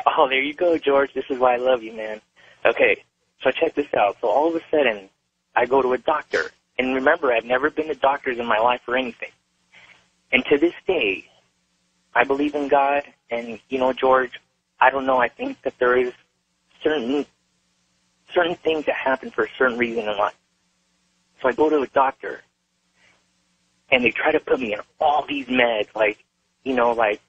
Oh, there you go, George. This is why I love you, man. Okay, so check this out. So all of a sudden, I go to a doctor. And remember, I've never been to doctors in my life or anything. And to this day, I believe in God. And, you know, George, I don't know. I think that there is certain things that happen for a certain reason in life. So I go to a doctor, and they try to put me in all these meds, like, you know, like,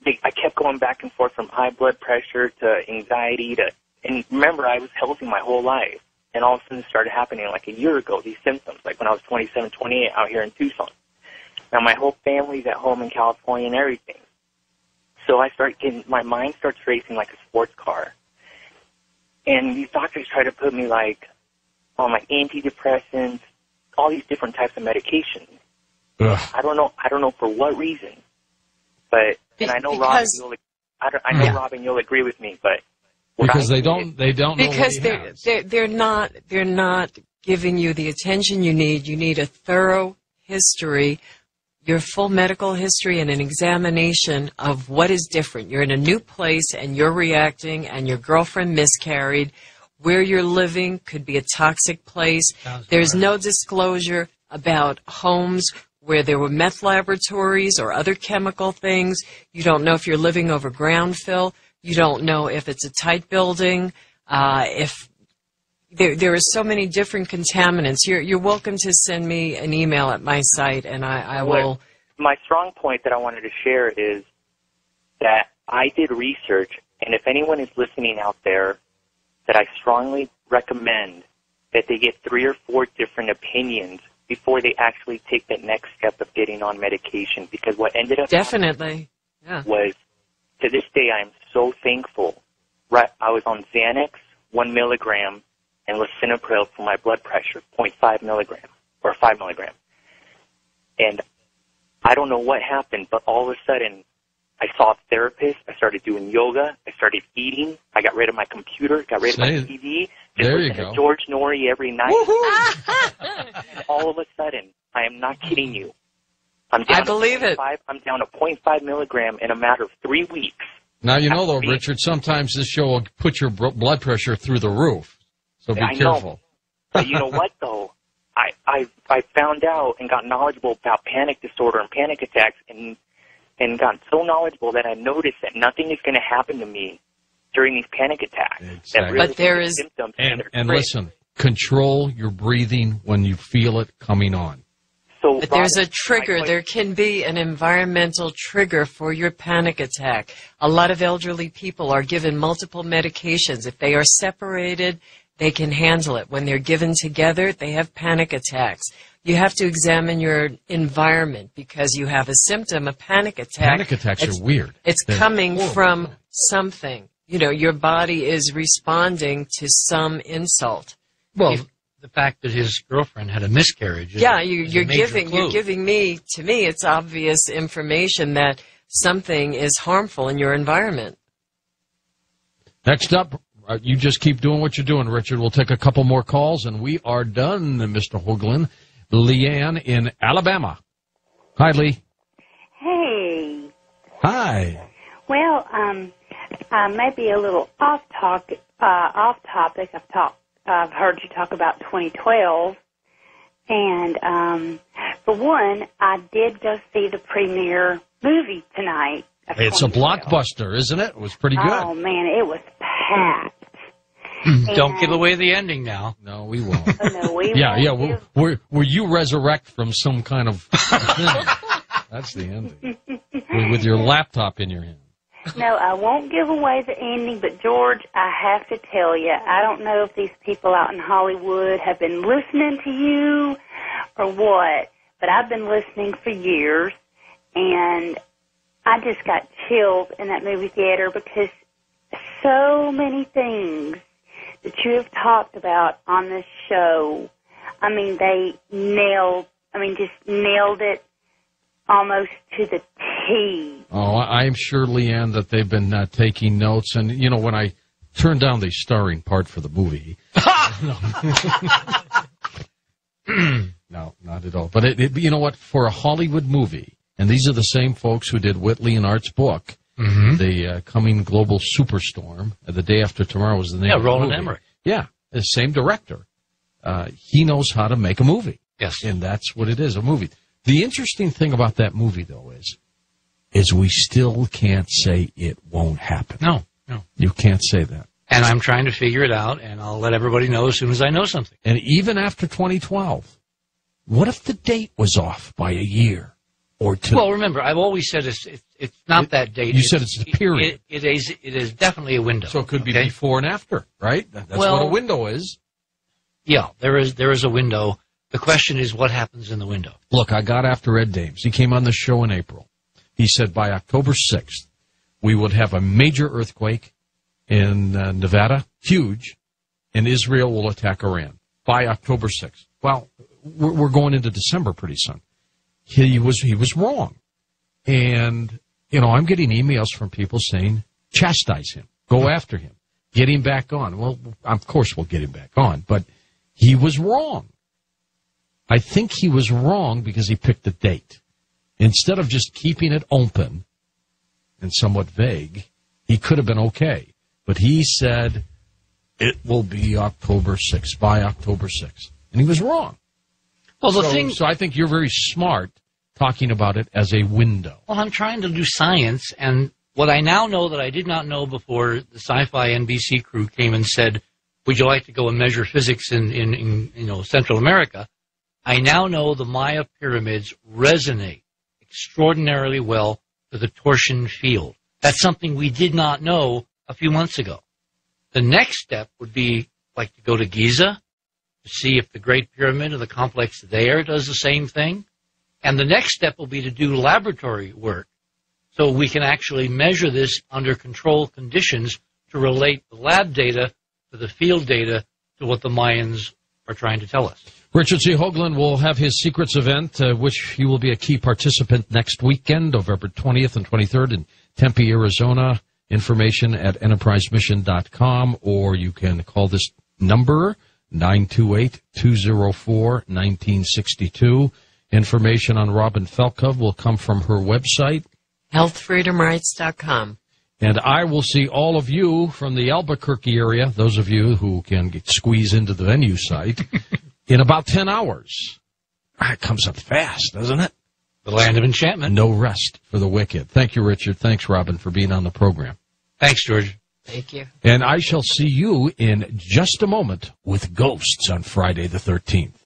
I kept going back and forth from high blood pressure to anxiety to, and remember, I was healthy my whole life, and all of a sudden it started happening like a year ago, these symptoms, like when I was 27, 28 out here in Tucson. Now my whole family's at home in California and everything. So I start getting, my mind starts racing like a sports car. And these doctors try to put me like on like antidepressants, all these different types of medications. Ugh. I don't know for what reason. But and I know Robin, Robin, you'll agree with me. But because they don't know because what they're not giving you the attention you need. You need a thorough history, your full medical history, and an examination of what is different. You're in a new place and you're reacting, and your girlfriend miscarried. Where you're living could be a toxic place. There's no disclosure about homes where there were meth laboratories or other chemical things. You don't know if you're living over ground fill. You don't know if it's a tight building. If there are so many different contaminants. You're welcome to send me an email at my site, and I will. My strong point that I wanted to share is that I did research, and if anyone is listening out there, that I strongly recommend that they get 3 or 4 different opinions before they actually take that next step of getting on medication. Because what ended up definitely was, to this day, I am so thankful. Right, I was on Xanax, 1 milligram, and lisinopril for my blood pressure, 0.5 milligram, or 5 milligram. And I don't know what happened, but all of a sudden, I saw a therapist, I started doing yoga, I started eating, I got rid of my computer, got rid of my TV, just listen to George Norrie every night. And all of a sudden, I am not kidding you, I'm down I'm down to 0.5 milligram in a matter of 3 weeks. Now, you know, though, Richard, sometimes this show will put your blood pressure through the roof, so be careful. But you know what, though? I found out and got knowledgeable about panic disorder and panic attacks, and got so knowledgeable that I noticed that nothing is going to happen to me during these panic attacks. Exactly. Really but there is symptoms and listen, control your breathing when you feel it coming on. So, but there's a trigger. There can be an environmental trigger for your panic attack. A lot of elderly people are given multiple medications. If they are separated, they can handle it. When they're given together, they have panic attacks. You have to examine your environment because you have a symptom, a panic attack. Panic attacks are weird. It's coming from something. You know, your body is responding to some insult. Well, the fact that his girlfriend had a miscarriage. You're giving me, to me, it's obvious information that something is harmful in your environment. Next up, you just keep doing what you're doing, Richard. We'll take a couple more calls, and we are done, Mr. Hoagland. Leanne in Alabama. Hi, Lee. Hey. Hi. Well, maybe a little off topic. I've heard you talk about 2012, and for one, I did go see the premiere movie tonight. It's a blockbuster, isn't it? It was pretty good. Oh man, it was packed. Don't give away the ending now. No, we won't. No, we won't. Where you resurrect from some kind of thing. That's the ending. With your laptop in your hand. No, I won't give away the ending, but George, I have to tell you, I don't know if these people out in Hollywood have been listening to you or what, but I've been listening for years, and I just got chills in that movie theater because so many things that you have talked about on this show, I mean, just nailed it almost to the T. Oh, I'm sure, Leanne, that they've been taking notes. And, you know, when I turned down the starring part for the movie. No, not at all. But, you know what, for a Hollywood movie, and these are the same folks who did Whitley and Art's book, the coming global superstorm. The day after tomorrow was the name of the Roland movie. Emmerich. Yeah, the same director. He knows how to make a movie. Yes. And that's what it is, a movie. The interesting thing about that movie, though, is we still can't say it won't happen. No. You can't say that. And I'm trying to figure it out, and I'll let everybody know as soon as I know something. And even after 2012, what if the date was off by a year or two? Well, remember, I've always said it's not that date. You said it's the period. It is definitely a window. So it could be before and after, right? That's what a window is. Yeah, there is a window. The question is what happens in the window. Look, I got after Ed Dames. He came on the show in April. He said by October 6th, we would have a major earthquake in Nevada, huge, and Israel will attack Iran by October 6th. Well, we're going into December pretty soon. He was wrong. And, I'm getting emails from people saying, chastise him, go after him, get him back on. Well, of course we'll get him back on, but he was wrong. I think he was wrong because he picked the date. Instead of just keeping it open and somewhat vague, he could have been okay. But he said it will be October 6th, by October 6th. And he was wrong. Well, So I think you're very smart talking about it as a window. Well, I'm trying to do science, and what I now know that I did not know before the Sci-Fi NBC crew came and said, would you like to go and measure physics in Central America? I now know the Maya pyramids resonate extraordinarily well to the torsion field. That's something we did not know a few months ago. The next step would be like to go to Giza to see if the Great Pyramid or the complex there does the same thing. And the next step will be to do laboratory work so we can actually measure this under controlled conditions to relate the lab data to the field data to what the Mayans are trying to tell us. Richard C. Hoagland will have his Secrets event, which he will be a key participant next weekend, November 20th and 23rd in Tempe, Arizona. Information at enterprisemission.com, or you can call this number, 928-204-1962. Information on Robin Felkov will come from her website, healthfreedomrights.com. And I will see all of you from the Albuquerque area, those of you who can squeeze into the venue site, in about 10 hours. It comes up fast, doesn't it? The land of enchantment. No rest for the wicked. Thank you, Richard. Thanks, Robin, for being on the program. Thanks, George. Thank you. And I shall see you in just a moment with Ghosts on Friday the 13th.